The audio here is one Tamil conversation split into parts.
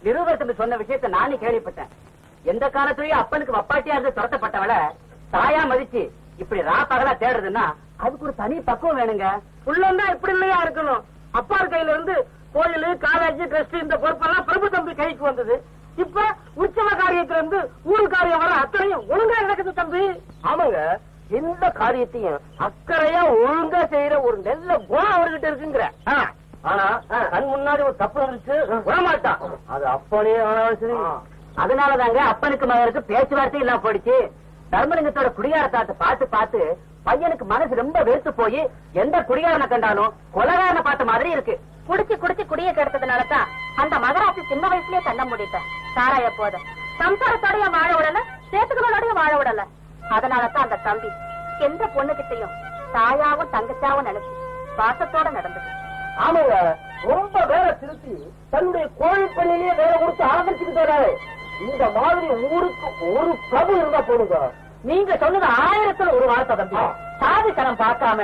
நிரூபர் தம்பி சொன்ன விஷயத்த நானே கேள்விப்பட்டேன். எந்த காலத்திலயும் அப்பனுக்கு வப்பாட்டியா இருந்து துரத்தப்பட்டவள தாயா மதிச்சு இப்படி ரா பகலா தேடுறதுன்னா அதுக்கு ஒரு தனி பக்குவம் வேணுங்க. உள்ளம் தான் இப்படி இல்லையா இருக்கணும். அப்பா கையில இருந்து கோயில், காலேஜ், ட்ரஸ்ட் இந்த பொறுப்பெல்லாம் பிரபு தம்பி கைக்கு வந்தது. இப்ப உற்சவ காரியத்துல இருந்து ஊரு காரியம் வர அத்தனையும் ஒழுங்கா நடக்குது தம்பி. ஆமாங்க, எந்த காரியத்தையும் அக்கறையா ஒழுங்கா செய்யற ஒரு நல்ல குணம் அவர்கிட்ட இருக்குங்கிற. ஆனா கண் முன்னாடி ஒரு தப்பு இருந்துச்சு குணமாட்டான். அது அப்பனே ஆனாலும் சரி. அதனாலதாங்க அப்பனுக்கு மகனுக்கு பேச்சுவார்த்தை இல்லாம போயிடுச்சு. தர்மலிங்கத்தோட குடிகாரத்தாட்ட பார்த்து பார்த்து பையனுக்கு மனசு ரொம்ப வெறுத்து போய் எந்த குடிகாரனை கண்டாலும் கொலகாரனை பார்த்த மாதிரி இருக்கு. குடிச்சு குடிச்சு குடிய கெடுத்ததுனாலதான் அந்த மகராசி சின்ன வயசுலயே தண்ண முடித்த சாராய போத சம்சாரத்தோடய வாழ விடல, சேத்துக்களோடய வாழ விடல. அதனாலதான் அந்த தம்பி எந்த பொண்ணுகிட்டையும் தாயாவும் தங்கச்சாவும் நினைச்சு பாசத்தோட நடந்தது. ஆமாங்க, ரொம்ப வேலை திருத்தி தன்னுடைய கோயில் பள்ளியிலேயே வேலை கொடுத்து ஆரம்பிச்சுக்கிட்டு வராரு. இந்த மாதிரி ஊருக்கு ஒரு பிரபு இருந்தா போடுங்க. நீங்க சொன்னது 1000த்துல ஒரு வார்த்தை தம்பி. சாதி தரம் பார்க்காம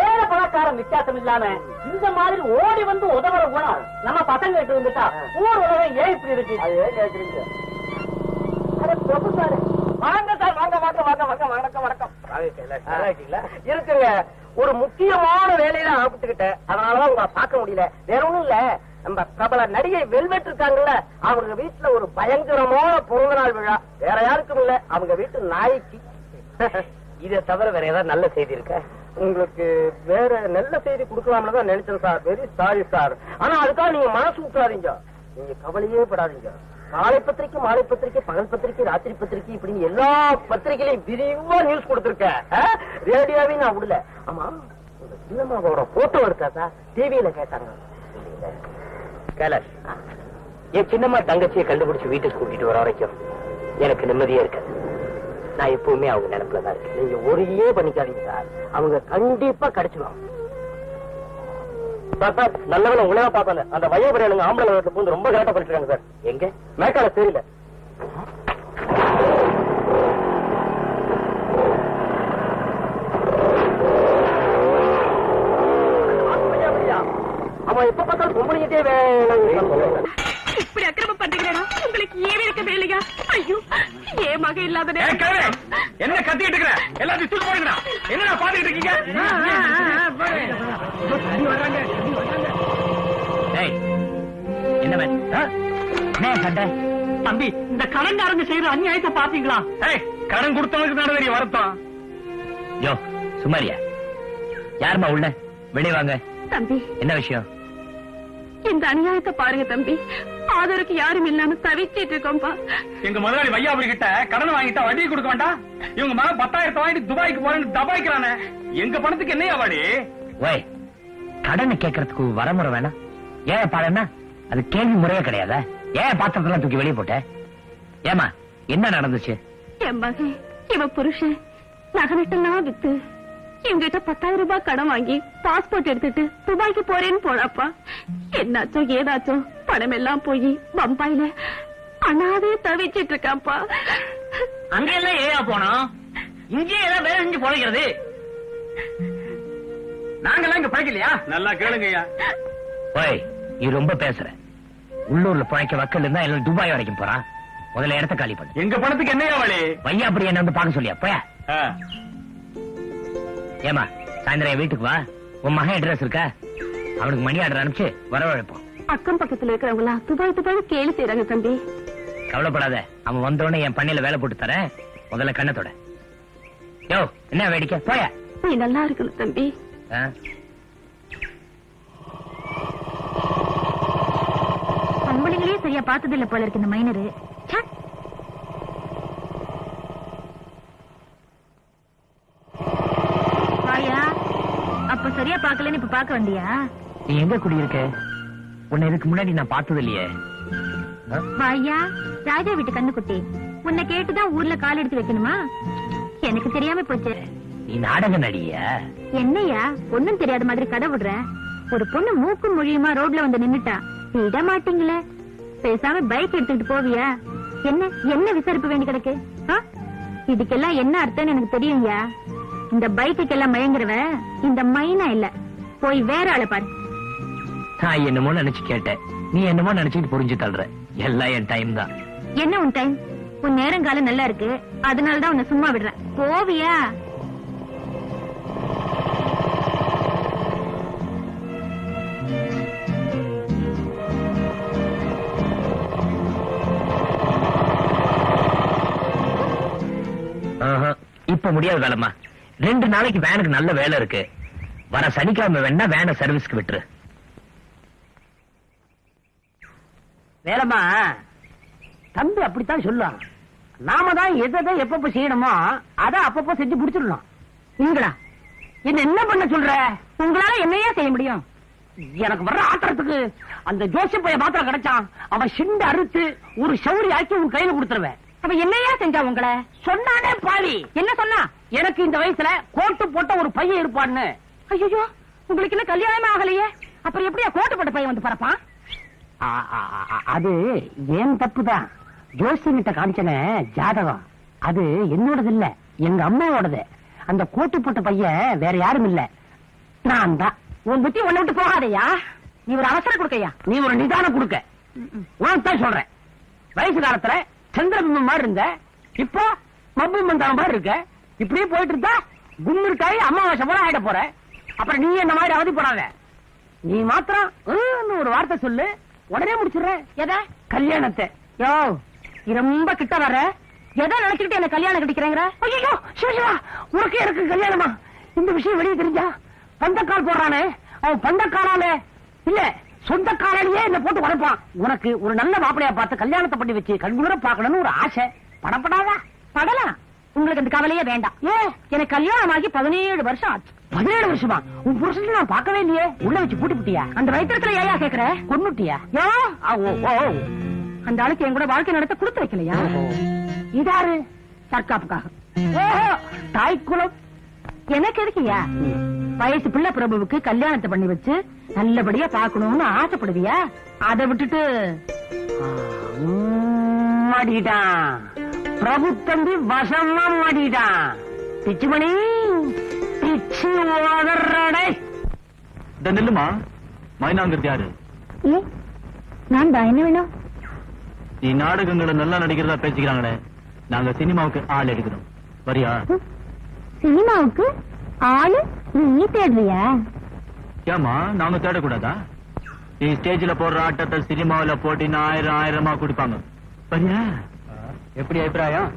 ஏழை பணக்காரம் வித்தியாசம் இல்லாம இந்த மாதிரி ஓடி வந்து உதவுற குணம் நம்ம பசங்க கிட்ட இருந்துட்டா ஊர் உலகம் ஏன் இப்படி இருக்கு? அது ஏன் கேக்குறீங்க? பிரபு சார் வாங்க சார், வாங்க வாங்க வாங்க வாங்க. வணக்கம் வணக்கம். இருக்குங்க, ஒரு முக்கியமான வேலையில ஆப்பிட்டுக்கிட்டேன். அதனாலதான் உங்களை பார்க்க முடியல. வேற ஒண்ணும் இல்ல, நம்ம பிரபல நடிகை வெல்வெட் இருக்காங்கல்ல, அவங்க வீட்டுல ஒரு பயங்கரமான பிறந்த நாள் விழா. வேற யாருக்கும் இல்ல, அவங்க வீட்டு நாய்க்கு. இதை தவிர வேற ஏதாவது நல்ல செய்தி இருக்க? உங்களுக்கு வேற நல்ல செய்தி கொடுக்கலாம்னு தான் நினைச்சேன் சார். Very sorry sir. ஆனா அதுக்காக நீங்க மனசு விட்டுறாதீங்க, நீங்க கவலையே படாதீங்க. காலை பத்திரிக்கை, மாலை பத்திரிக்கை, பகல் பத்திரிக்கை, ராத்திரி பத்திரிக்கை, இப்படி எல்லா பத்திரிகையிலையும் விரிவா நியூஸ் கொடுத்திருக்கேன். ரேடியோவே நான் விடல. ஆமா, உங்க சின்னம்மாவோட போட்டோ இருக்கா சார்? டிவியில கேட்டாங்க. கைலாஷ், என் சின்னம்மா தங்கச்சியை கண்டுபிடிச்சு வீட்டுக்கு கூட்டிட்டு வர வரைக்கும் எனக்கு நிம்மதியே இருக்கு. நான் எப்பவுமே அவங்க நினைப்புல தான் இருக்கேன். நீங்க ஒரே பண்ணிக்காதீங்க சார், அவங்க கண்டிப்பா கிடைச்சிடும். சார் நல்லவன உலக பார்த்தால அந்த வயபுரையாளுங்க ஆம்பளை பூந்து ரொம்ப கரெக்டா பண்ணிருக்காங்க சார். எங்க மேக்கால தெரியல. அவன் எப்ப பார்த்தாலும் பொம்பளைகிட்டே இப்படி அக்கிரமம் பண்றீங்களா? உங்களுக்கு ஏன் இருக்க வேலையா? ஐயோ, ஏன் மக இல்லாத என்ன கத்திட்டு இருக்கிற? எல்லாத்தையும் தூக்கி போடுங்கடா. என்ன பாத்துக்கிட்டு இருக்கீங்க? என்ன தம்பி, இந்த கடன்காரங்க செய்யற அநியாயத்தை பாத்தீங்களா? கடன் கொடுத்தவனுக்கு தானே தெரியும் வருத்தம். யோ சுமாரியா, யாருமா உள்ள? வெளியே வாங்க. தம்பி, என்ன விஷயம்? இந்த அநியாயத்தை பாருங்க தம்பி. ஆதரவுக்கு யாரும் இல்லாம தவிச்சிட்டு இருக்கோம்பா. எங்க முதலாளி வையாபுரி கிட்ட கடன் வாங்கிட்டா வட்டி கொடுக்க வேண்டாம். இவங்க மகன் 10,000 வாங்கிட்டு துபாய்க்கு போறேன்னு தபாய்க்கிறானே. எங்க பணத்துக்கு என்னையா வாடி? ஓய், கடனை கேட்கறதுக்கு வரமுறை வேணாம். ஏன் பாருன்னா அது கேள்வி முறையே கிடையாத. ஏன் பாத்திரத்தெல்லாம் தூக்கி வெளியே போட்ட? ஏமா என்ன நடந்துச்சு? என் மகன் இவ புருஷன் நகனட்டெல்லாம் வித்து எங்கிட்ட 10,000 ரூபாய் கடன் வாங்கி பாஸ்போர்ட் எடுத்துட்டு துபாய்க்கு போறேன்னு போனாப்பா. என்னாச்சோ ஏதாச்சோ பணம் எல்லாம் போய் பம்பாயில அண்ணாவே தவிச்சிட்டு இருக்காப்பா. அங்க எல்லாம் ஏயா போனோம்? இங்கே ஏதாவது வேலை செஞ்சு பொழைக்கிறது. நாங்கெல்லாம் இங்க பழைக்கலையா? நல்லா கேளுங்கய்யா. ஓய், நீ ரொம்ப பேசுற. உள்ளூர்ல பழைக்க வக்கல் இருந்தா எல்லாம் துபாய் வரைக்கும் போறான். முதல்ல இடத்த காலி பண்ணு. எங்க பணத்துக்கு என்னையா வழி? வையா அப்படி என்ன வந்து பாக்க சொல்லியா? போயா. ஏமா, சாயந்தரம் வீட்டுக்கு வா. உன் மகன் அட்ரஸ் இருக்கா? அவனுக்கு மணி ஆர்டர் அனுப்பிச்சு வரவழைப்போம். அக்கம் பக்கத்துல இருக்கிறவங்களா துபாய் துபாய் கேள்வி செய்யறாங்க தம்பி. கவலைப்படாத, அவன் வந்தோடனே என் பண்ணையில வேலை போட்டு தரேன். முதல்ல கண்ணத்தோட. யோ, என்ன வேடிக்கை? போயா. நீ நல்லா இருக்கணும் தம்பி. பொம்பளைங்களே சரியா பார்த்தது இல்ல போல இருக்கு இந்த மைனரு. வாயா, அப்ப சரியா பாக்கலன்னு இப்ப பாக்க வந்தியா? நீ எங்க குடியிருக்க? உன்னை இதுக்கு முன்னாடி நான் பார்த்தது இல்லையே. வாயா, ராஜா வீட்டு கண்ணுக்குட்டி. உன்னை கேட்டுதான் ஊர்ல கால் எடுத்து வைக்கணுமா? எனக்கு தெரியாம போச்சு. நீ நாடக நடிகையா? என்னையா ஒண்ணும் தெரியாத மாதிரி கதை விடுற? ஒரு பொண்ணு மூக்கும் மொழியுமா ரோட்ல வந்து நின்னுட்டா, விட மாட்டீங்களே. பேசாம பைக் எடுத்துக்கிட்டு போவியா? என்ன என்ன விசாரிப்பு வேண்டி கிடக்கு? இதுக்கெல்லாம் என்ன அர்த்தம்னு எனக்கு தெரியும்யா. இந்த பைக்குக்கெல்லாம் மயங்குறவ இந்த மைனா இல்ல. போய் வேற ஆளை பாரு. நான் என்னமோ நினைச்சு கேட்டேன். நீ என்னமோ நினைச்சிட்டு புரிஞ்சு தள்ளுற. எல்லாம் என் டைம் தான். என்ன உன் டைம்? உன் நேரங்காலம் நல்லா இருக்கு, அதனாலதான் உன்னை சும்மா விடுறேன். போவியா? இப்ப முடியாது வேலைமா. 2 நாளைக்கு வேனுக்கு நல்ல வேலை இருக்கு. வர சனிக்கிழமை வேணா வேனை சர்வீஸ்க்கு விட்டுரு. வேலைமா, தம்பி அப்படித்தான் சொல்லுவாங்க. நாம தான் எதை எப்பப்ப செய்யணுமோ அதை அப்பப்போ செஞ்சு முடிச்சிடலாம். நீங்களா என்ன பண்ண சொல்ற? உங்களால என்னையே செய்ய முடியும்? எனக்கு வர்ற ஆத்திரத்துக்கு அந்த ஜோசிய பைய மாத்திரம் கிடைச்சான், அவன் சிண்டு அறுத்து ஒரு சௌரி ஆக்கி உன் கையில கொடுத்துருவேன். அவன் என்னையா செஞ்சா உங்களை? சொன்னானே பாவி. என்ன சொன்னா? எனக்கு இந்த வயசுல கோட்டு போட்ட ஒரு பையன் இருப்பான்னு. ஐயோ, உங்களுக்கு என்ன கல்யாணமே ஆகலையே, அப்புறம் எப்படியா கோட்டு போட்ட பையன் வந்து பரப்பான்? அது ஏன் தப்புதான். ஜோசியங்கிட்ட காமிச்சன ஜாதகம் அது என்னோடது இல்ல, எங்க அம்மாவோடது. அந்த கோட்டு போட்ட பையன் வேற யாரும் இல்ல, நான் தான். உன் புத்தி ஒண்ணு விட்டு போகாதையா. நீ ஒரு அவசரம் கொடுக்கையா, நீ ஒரு நிதானம் கொடுக்க. உனக்கு தான் சொல்றேன். வயசு காலத்துல சந்திரபிம்பம் மாதிரி இருந்த, இப்போ மப்பு மந்தான மாதிரி இருக்க. இப்படியே போயிட்டு இருந்தா கும்மிருக்காய் அம்மாவாசை போல ஆயிட போற. அப்புறம் நீ என்ன மாதிரி அவதிப்படாத. நீ மாத்திரம் ஒரு வார்த்தை சொல்லு, உடனே முடிச்சிடுறேன். எதை? கல்யாணத்தை. யோ, நீ ரொம்ப கிட்ட வர. எதை நினைச்சுக்கிட்டு என்ன கல்யாணம் கட்டிக்கிறேங்கிற? ஐயோ சிவா, உனக்கு எனக்கு கல்யாணமா? இந்த விஷயம் வெளியே தெரிஞ்சா பந்தக்கால் போடுறானே, அவன் பந்தக்காலால இல்ல சொந்த காலையே என்ன போட்டு உரைப்பான். உனக்கு ஒரு நல்ல மாப்பிளையா பார்த்து கல்யாணத்தை பண்ணி வச்சு கண்குளிர பாக்கணும்னு ஒரு ஆசை. படப்படாதா? படலாம். உங்களுக்கு அந்த கவலையே வேண்டாம். எனக்கு கல்யாணம் ஆகி 17 வருஷம் ஆச்சு. 17 வருஷமா? உன் புருஷன் நான் பார்க்கவே இல்லையே. உள்ள வச்சு பூட்டிப்பிட்டியா? அந்த வயிற்றுல ஏயா கேக்குற? கொன்னுட்டியா? அந்த ஆளுக்கு என் கூட வாழ்க்கை நடத்த கொடுத்து வைக்கலையா? இதாரு தற்காப்புக்காக. தாய்க்குளம் எனக்கு எதுக்கியா? வயசு பிள்ளை பிரபுவுக்கு கல்யாணத்தை பண்ணி வச்சு நல்லபடியா பாக்கணும்னு ஆசைப்படுவியா? அதை விட்டுட்டு மாட்டிக்கிட்டான் பிரபு தம்பி, வசமா மாட்டிக்கிட்டான். பிச்சுமணி பிச்சு ஓதறடை. நில்லுமா, மைனாங்கிறது யாரு? நான் தான். என்ன வேணும்? நீ நாடகங்களை நல்லா நடிக்கிறதா பேசிக்கிறாங்களே, நாங்க சினிமாவுக்கு ஆள் எடுக்கிறோம். வரியா? சினிமாவுக்கு ஆளு நீ தேடுறியா? ஏமா நாங்க தேடக்கூடாதா? நீ ஸ்டேஜ்ல போடுற ஆட்டத்தை சினிமாவில போட்டி 1000 கொடுப்பாங்க. வரியா? எப்படி அபிப்பிராயம்?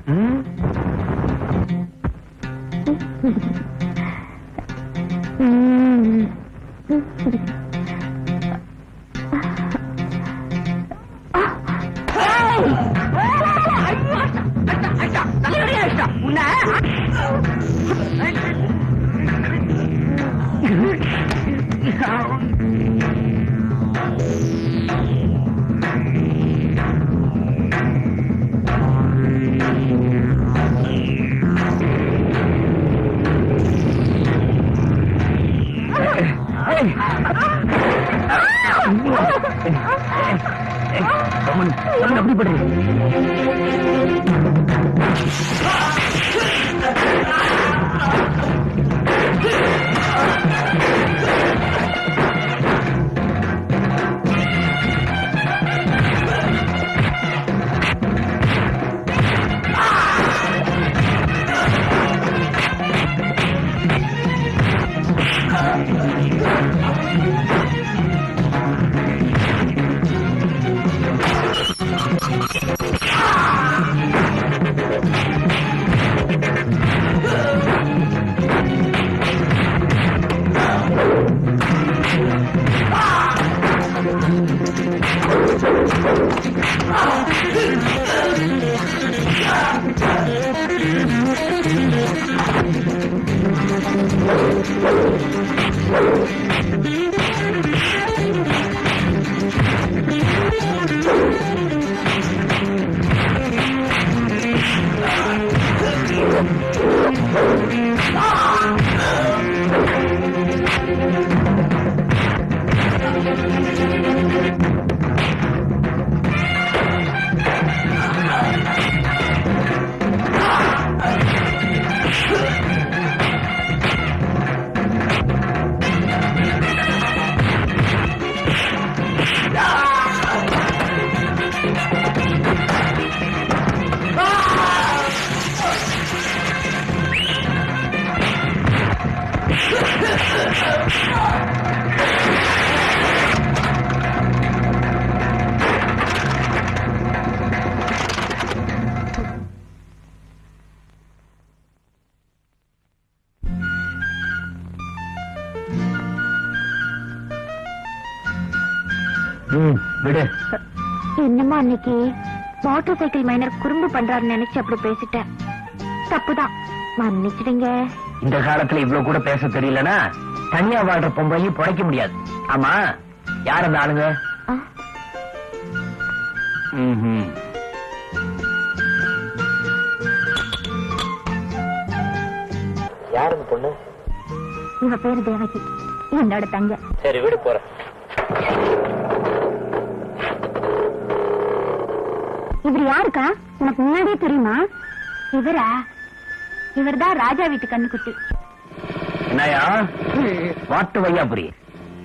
அப்படி பண்றீங்க? என்னமோ அன்னைக்கு மோட்டார் சைக்கிள் மைனர் குறும்பு பண்றாருன்னு நினைச்சு அப்படி பேசிட்டேன். தப்புதான், மன்னிச்சிடுங்க. இந்த காலத்துல இவ்வளவு கூட பேச தெரியலனா தனியா வாழ்ற பொம்பளையும் புழைக்க முடியாது. ஆமா, யார் அந்த ஆளுங்க? யார் அந்த பொண்ணு? இவ பேரு தேவகி, என்னோட தங்க. சரி, வீடு போறேன். இவர் யாருக்கா? உனக்கு முன்னாடியே தெரியுமா? இவரா? இவர்தான் ராஜா வீட்டு கண்ணுக்குட்டி. என்னையா வாட்டு வையாபுரி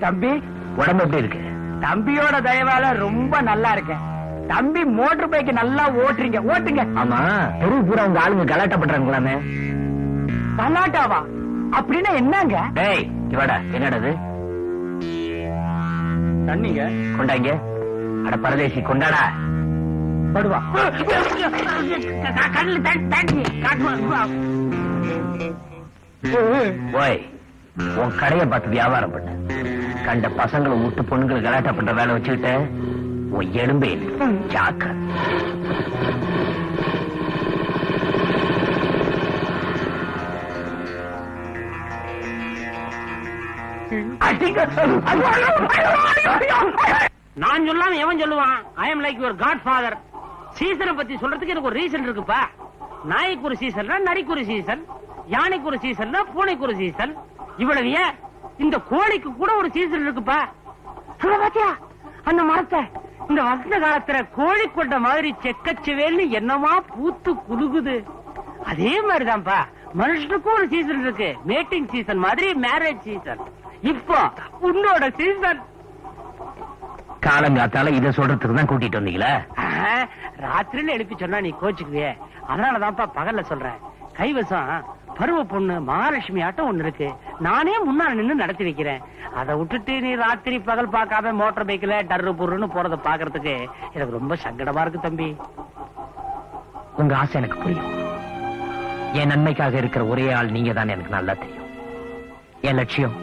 தம்பி, உடம்பு எப்படி இருக்கு? தம்பியோட தயவால ரொம்ப நல்லா இருக்கேன். தம்பி மோட்டர் பைக் நல்லா ஓட்டுறீங்க, ஓட்டுங்க. ஆமா, தெரு பூரா உங்க ஆளுங்க கலாட்டா பண்றாங்களாமே. கலாட்டாவா? அப்படின்னா என்னங்க? டேய் இவடா, என்னடது? தண்ணிங்க கொண்டாங்க. அட பரதேசி, கொண்டாடா. படுவா. ஓய், உன் கடையை பார்த்து வியாபாரம் பண்ண கண்ட பசங்களை விட்டு பொண்ணுங்களை கலாட்டா பண்ற வேலை வச்சுக்கிட்ட உன் எலும்பே ஜாக்கிர. நான் சொல்லாம எவன் சொல்லுவான்? I am like your godfather. சீசனை பத்தி சொல்றதுக்கு எனக்கு ஒரு ரீசன் இருக்குப்பா. நாய்க்கு ஒரு சீசன், நரிக்கு ஒரு சீசன், யானைக்கு ஒரு சீசன், பூனைக்கு ஒரு சீசன். இவ்வளவு ஏன் இந்த கோழிக்கு கூட ஒரு சீசன் இருக்குப்பா. பாத்தியா அந்த மரத்தை? இந்த வசந்த காலத்துல கோழி கொண்ட மாதிரி செக்கச்சவேல்னு என்னமா பூத்து குலுகுது. அதே மாதிரிதான்ப்பா மனுஷனுக்கும் ஒரு சீசன் இருக்கு. மேட்டிங் சீசன் மாதிரி மேரேஜ் சீசன். இப்போ உன்னோட சீசன். காலங்காத்தால இதை சொல்றதுக்கு தான் கூட்டிட்டு வந்தீங்களா? ராத்திரில எழுப்பி சொன்னா நீ கோச்சுக்குவியே, அதனாலதான்ப்பா பகல்ல சொல்றேன். கைவசம் பருவ பொண்ணு மகாலட்சுமி ஆட்டம் ஒண்ணு இருக்கு. நானே முன்னால நின்னு நடத்தி வைக்கிறேன். அதை விட்டுட்டு நீ ராத்திரி பகல் பார்க்காம மோட்டார் பைக்ல டர்ரு புருன்னு போறத பாக்குறதுக்கு எனக்கு ரொம்ப சங்கடமா இருக்கு தம்பி. உங்க ஆசை எனக்கு புரியும். என் நன்மைக்காக இருக்கிற ஒரே ஆள் நீங்க தான் எனக்கு நல்லா தெரியும். என் லட்சியம்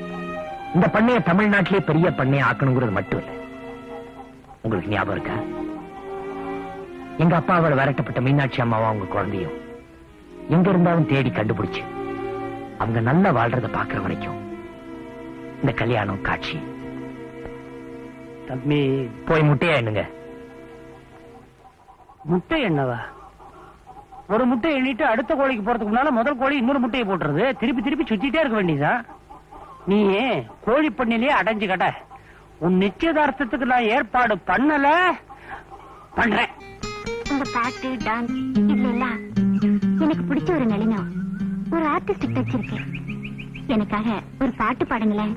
இந்த பண்ணைய தமிழ்நாட்டிலே பெரிய பண்ணைய ஆக்கணுங்கிறது மட்டும் இல்ல. உங்களுக்கு ஞாபகம் இருக்கா, எங்க அப்பாவோட விரட்டப்பட்ட மீனாட்சி அம்மாவும் அவங்க குழந்தையும் எங்க இருந்தாலும் தேடி கண்டுபிடிச்சு அவங்க நல்லா வாழ்றத பாக்குற வரைக்கும் இந்த கல்யாணம் காட்சி. தம்பி போய் முட்டையா எண்ணுங்க. முட்டை என்னவா? ஒரு முட்டை எண்ணிட்டு அடுத்த கோழிக்கு போறதுக்கு முன்னால முதல் கோழி இன்னொரு முட்டையை போட்டுறது. திருப்பி திருப்பி சுத்திட்டே இருக்க வேண்டியதான். நீ கோழி பண்ணையிலேயே அடைஞ்சு கட்ட. உன் நிச்சயதார்த்தத்துக்கு நான் ஏற்பாடு பண்ணல, பண்றேன். உங்க பாட்டு, டான்ஸ் இதுல எல்லாம் எனக்கு பிடிச்ச ஒரு நளினம், ஒரு ஆர்டிஸ்டிக் டச் இருக்கு. எனக்காக ஒரு பாட்டு பாடுங்களேன்.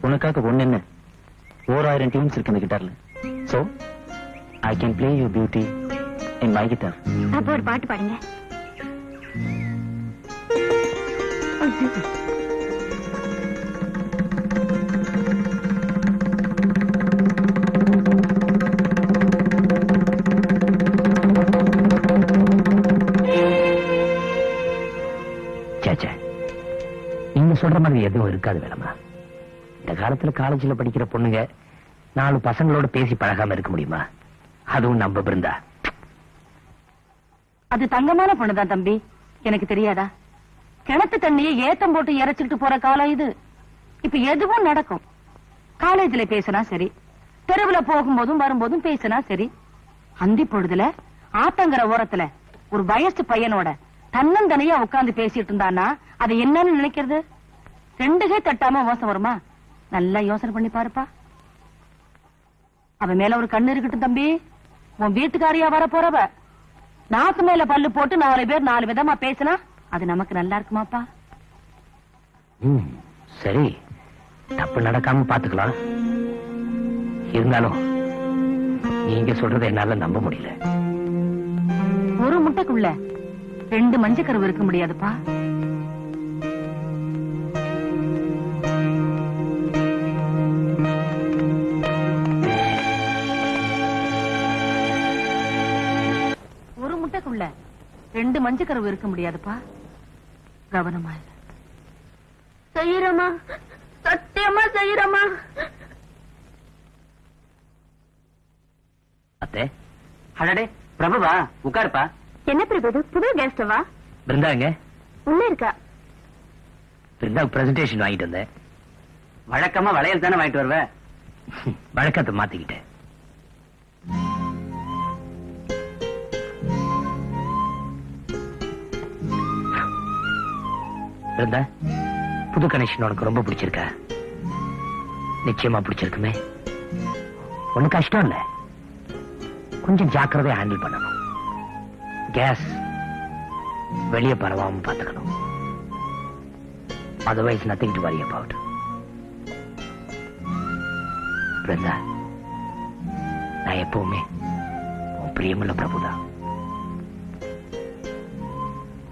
உனக்காக ஒண்ணு என்ன, 1000 டியூன்ஸ் இருக்கு அந்த கிட்டார்ல. So I can play you beauty in my guitar. அப்ப ஒரு பாட்டு பாடுங்க. நீங்க சொல்ற மாதிரி எதுவும் இருக்காது வேலம்மா. இந்த காலத்துல காலேஜ்ல படிக்கிற பொண்ணுங்க 4 பசங்களோட பேசி பழகாம இருக்க முடியுமா? அதுவும் நம்ம பிருந்தா. அது தங்கமான பொண்ணுதான் தம்பி, எனக்கு தெரியாதா? கிணத்து தண்ணியை ஏத்தம் போட்டு இறைச்சிட்டு போற காலம் இது. இப்ப எதுவும் நடக்கும். காலேஜ்ல பேசினா சரி, தெருவுல போகும்போதும் வரும்போதும் பேசினா சரி. அந்தி பொழுதுல ஆத்தங்கர ஓரத்துல ஒரு வயசு பையனோட தன்னந்தனையா உட்கார்ந்து பேசிட்டு இருந்தானா அது என்னன்னு நினைக்கிறது? 2 கை தட்டாம மோசம் வருமா? நல்லா யோசனை பண்ணி பாருப்பா. அவன் மேல ஒரு கண்ணு இருக்கட்டும் தம்பி. உன் வீட்டுக்காரியா வர போறவ நாக்கு மேல பல்லு போட்டு 4 பேர் 4 விதமா பேசினா அது நமக்கு நல்லா இருக்குமாப்பா? சரி, தப்பு நடக்காம பாத்துக்கலாம். இருந்தாலும் நீங்க சொல்றதை என்னால நம்ப முடியல. ஒரு முட்டைக்குள்ள 2 மஞ்சக்கருவு இருக்க முடியாதுப்பா. ஒரு முட்டைக்குள்ள 2 மஞ்சக்கருவு இருக்க முடியாதுப்பா. கவனமா இரு. செய்யறமா, சத்தியமா செய்யறமா. அத்தே, அடடே பிரபுவா, உட்காருப்பா. என்ன பிரபு, புது கெஸ்டவா? பிருந்தாங்க உள்ள இருக்கா? பிருந்தாவுக்கு பிரசன்டேஷன் வாங்கிட்டு வந்தேன். வழக்கமா வளையல் தானே வாங்கிட்டு வருவ? வழக்கத்தை மாத்திக்கிட்டேன். பிருந்தா, புது கனெக்ஷன் உனக்கு ரொம்ப பிடிச்சிருக்கா? நிச்சயமா பிடிச்சிருக்குமே. ஒண்ணு கஷ்டம் இல்ல, கொஞ்சம் ஜாக்கிரதையா ஹேண்டில் பண்ணணும். கேஸ் வெளியே பரவாம பாத்துக்கணும். Otherwise nothing to worry about. Brinda, நான் எப்பவுமே உன் பிரியமுள்ள பிரபுதான்.